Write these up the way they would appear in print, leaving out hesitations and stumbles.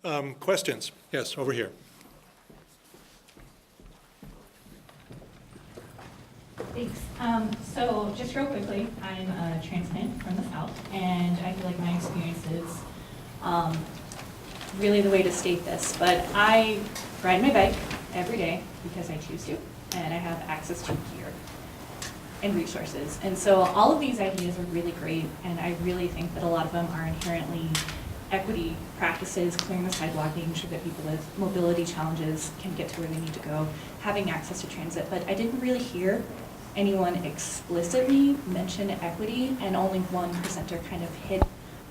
Questions? Yes, over here. Thanks. So just real quickly, I'm a transplant from the South, and I feel like my experience is really the way to state this, but I ride my bike every day because I choose to, and I have access to gear and resources. And so all of these ideas are really great, and I really think that a lot of them are inherently equity practices, clearing the sidewalk, making sure that people with mobility challenges can get to where they need to go, having access to transit. But I didn't really hear anyone explicitly mention equity, and only one presenter kind of hit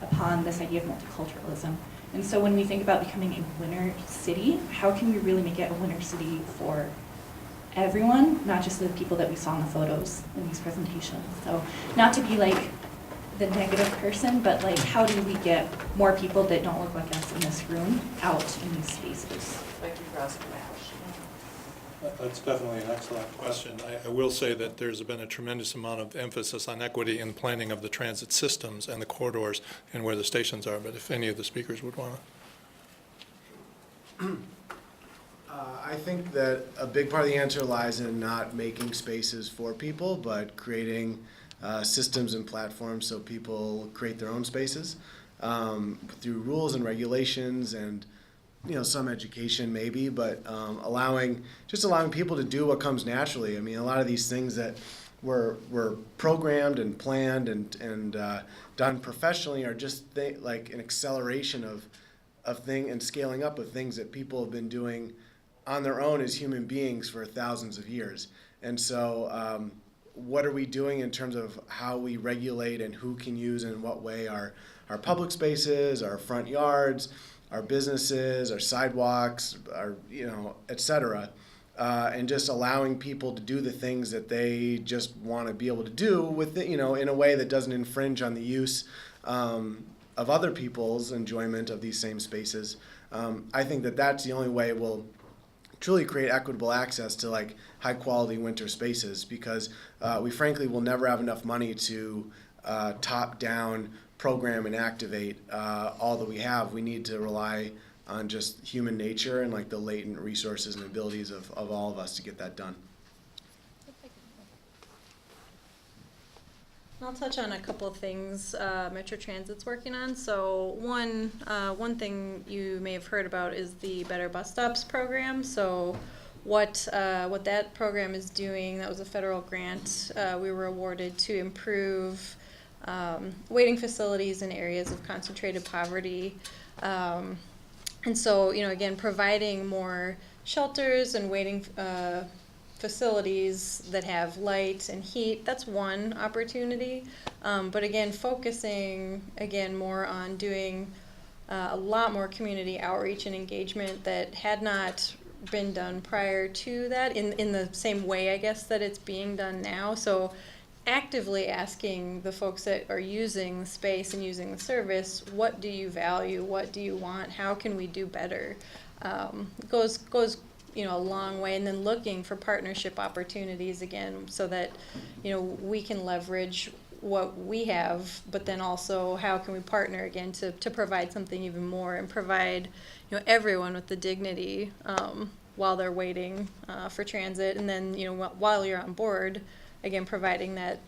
upon this idea of multiculturalism. And so when we think about becoming a winter city, how can we really make it a winter city for everyone, not just the people that we saw in the photos in these presentations? So not to be like the negative person, but like how do we get more people that don't look like us in this room out in these spaces? Thank you for asking that question. That's definitely an excellent question. I will say that there's been a tremendous amount of emphasis on equity in planning of the transit systems and the corridors and where the stations are, but if any of the speakers would want to. I think that a big part of the answer lies in not making spaces for people, but creating systems and platforms so people create their own spaces through rules and regulations and some education maybe, but allowing people to do what comes naturally. I mean, a lot of these things that were programmed and planned and done professionally are just like an acceleration of thing and scaling up of things that people have been doing on their own as human beings for thousands of years. And so what are we doing in terms of how we regulate and who can use and in what way our public spaces, our front yards, our businesses, our sidewalks, our, et cetera, and just allowing people to do the things that they just want to be able to do with it, in a way that doesn't infringe on the use of other people's enjoyment of these same spaces. I think that that's the only way we'll truly create equitable access to like high quality winter spaces, because we frankly will never have enough money to top down program and activate all that we have. We need to rely on just human nature and like the latent resources and abilities of all of us to get that done. I'll touch on a couple of things Metro Transit's working on. So one thing you may have heard about is the Better Bus Stops program. So what that program is doing, that was a federal grant we were awarded to improve waiting facilities in areas of concentrated poverty. And so, again, providing more shelters and waiting facilities that have light and heat, that's one opportunity. But again, focusing more on doing a lot more community outreach and engagement that had not been done prior to that in the same way, I guess, that it's being done now. So actively asking the folks that are using the space and using the service, what do you value, what do you want, how can we do better, goes a long way. And then looking for partnership opportunities again, so that we can leverage what we have, but then also how can we partner again to provide something even more and provide everyone with the dignity while they're waiting for transit, and then while you're on board, again, providing that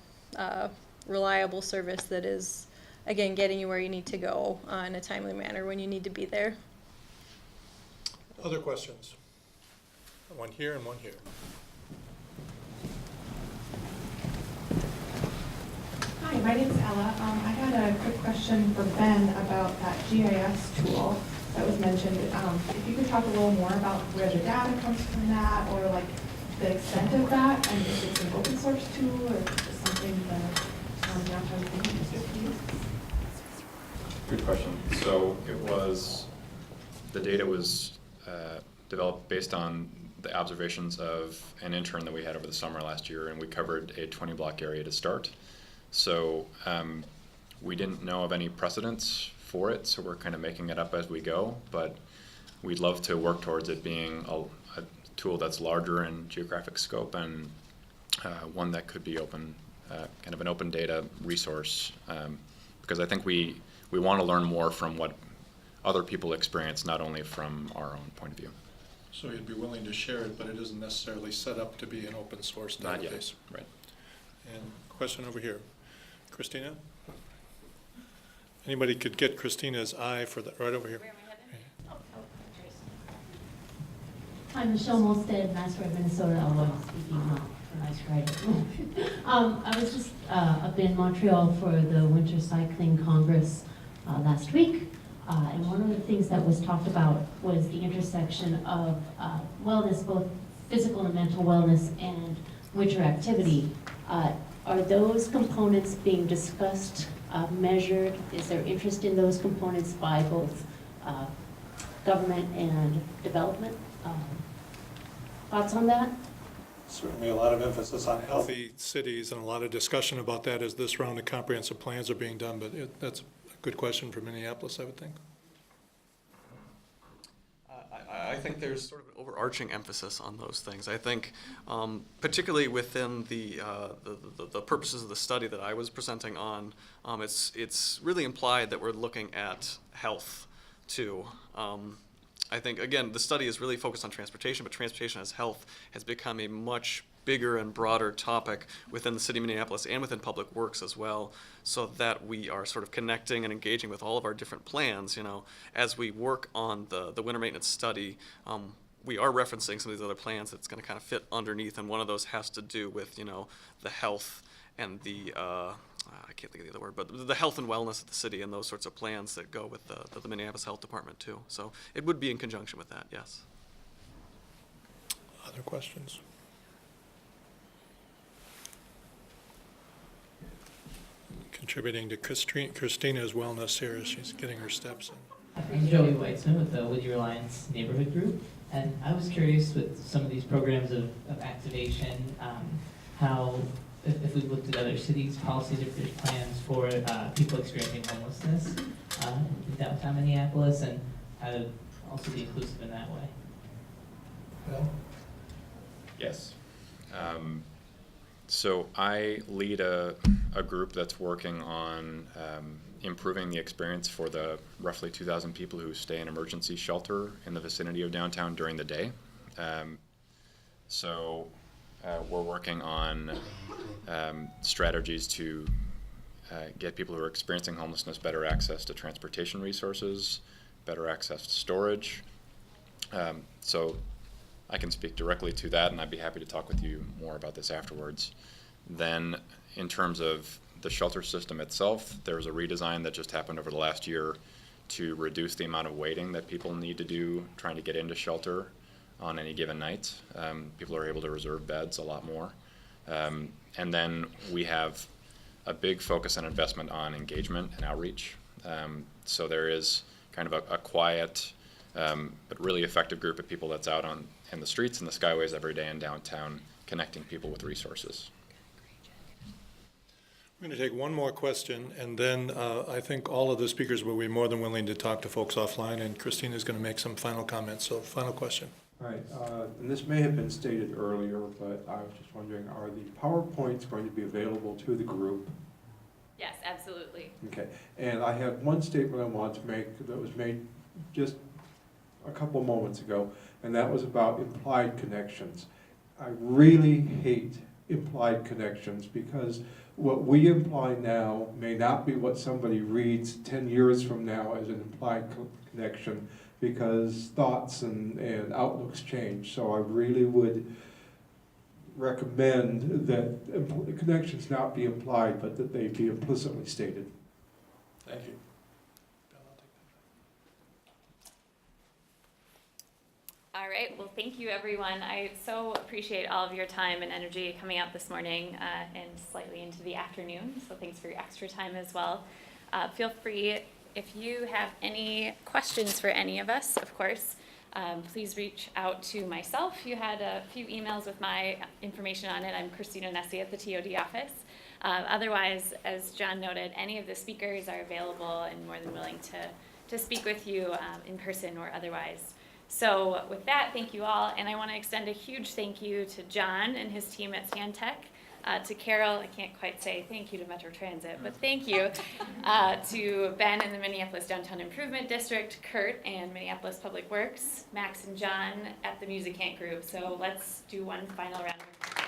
reliable service that is, again, getting you where you need to go in a timely manner when you need to be there. Other questions? One here and one here. Hi, my name is Ella. I had a quick question for Ben about that GIS tool that was mentioned. If you could talk a little more about where the data comes from that, or like the extent of that, and if it's an open source tool or just something that downtown communities use. Good question. So the data was developed based on the observations of an intern that we had over the summer last year, and we covered a 20-block area to start. So we didn't know of any precedents for it, so we're kind of making it up as we go, but we'd love to work towards it being a tool that's larger in geographic scope and one that could be open, kind of an open data resource, because I think we want to learn more from what other people experience, not only from our own point of view. So you'd be willing to share it, but it isn't necessarily set up to be an open source Not yet, database. right. And question over here. Christina? Anybody could get Christina's eye for the, right over here. I'm Michelle Molstead, Masquerade, Minnesota, although I'm speaking not for nice Friday. I was just up in Montreal for the Winter Cycling Congress last week. And one of the things that was talked about was the intersection of wellness, both physical and mental wellness, and winter activity. Are those components being discussed, measured? Is there interest in those components by both government and development? Thoughts on that? Certainly a lot of emphasis on healthy cities and a lot of discussion about that as this round of comprehensive plans are being done, but that's a good question for Minneapolis, I would think. I think there's sort of an overarching emphasis on those things. I think, particularly within the purposes of the study that I was presenting on, it's really implied that we're looking at health too. I think, again, the study is really focused on transportation, but transportation as health has become a much bigger and broader topic within the city of Minneapolis and within public works as well, so that we are sort of connecting and engaging with all of our different plans. You know, as we work on the winter maintenance study, we are referencing some of these other plans that's going to kind of fit underneath, and one of those has to do with, you know, the health and the I can't think of the other word, but the health and wellness of the city and those sorts of plans that go with the Minneapolis Health Department too. So it would be in conjunction with that, yes. Other questions? Contributing to Christina's wellness here as she's getting her steps in. I'm Joey Weitzman with the Woody Reliance Neighborhood Group, and I was curious with some of these programs of activation, how, if we've looked at other cities' policies, if there's plans for people experiencing homelessness in downtown Minneapolis, and how to also be inclusive in that way. Bill? Yes. So I lead a group that's working on improving the experience for the roughly 2,000 people who stay in emergency shelter in the vicinity of downtown during the day. So we're working on strategies to get people who are experiencing homelessness better access to transportation resources, better access to storage. So I can speak directly to that, and I'd be happy to talk with you more about this afterwards. Then, in terms of the shelter system itself, there's a redesign that just happened over the last year to reduce the amount of waiting that people need to do trying to get into shelter on any given night. People are able to reserve beds a lot more. And then we have a big focus and investment on engagement and outreach. So there is kind of a quiet, but really effective group of people that's out in the streets and the skyways every day in downtown, connecting people with resources. We're going to take one more question, and then I think all of the speakers will be more than willing to talk to folks offline, and Christina is going to make some final comments. So, final question. All right, and this may have been stated earlier, but I was just wondering, are the PowerPoints going to be available to the group? Yes, absolutely. Okay, and I have one statement I want to make that was made just a couple moments ago, and that was about implied connections. I really hate implied connections because what we imply now may not be what somebody reads 10 years from now as an implied connection, because thoughts and outlooks change. So I really would recommend that connections not be implied, but that they be implicitly stated. Thank you. All right, well, thank you, everyone. I so appreciate all of your time and energy coming out this morning and slightly into the afternoon, so thanks for your extra time as well. Feel free, if you have any questions for any of us, of course, please reach out to myself. You had a few emails with my information on it. I'm Christina Nessie at the TOD office. Otherwise, as John noted, any of the speakers are available and more than willing to speak with you in person or otherwise. So with that, thank you all, and I want to extend a huge thank you to John and his team at Stantec, to Carol. I can't quite say thank you to Metro Transit, but thank you, to Ben in the Minneapolis Downtown Improvement District, Kurt and Minneapolis Public Works, Max and John at the Music Camp Group. So let's do one final round of applause.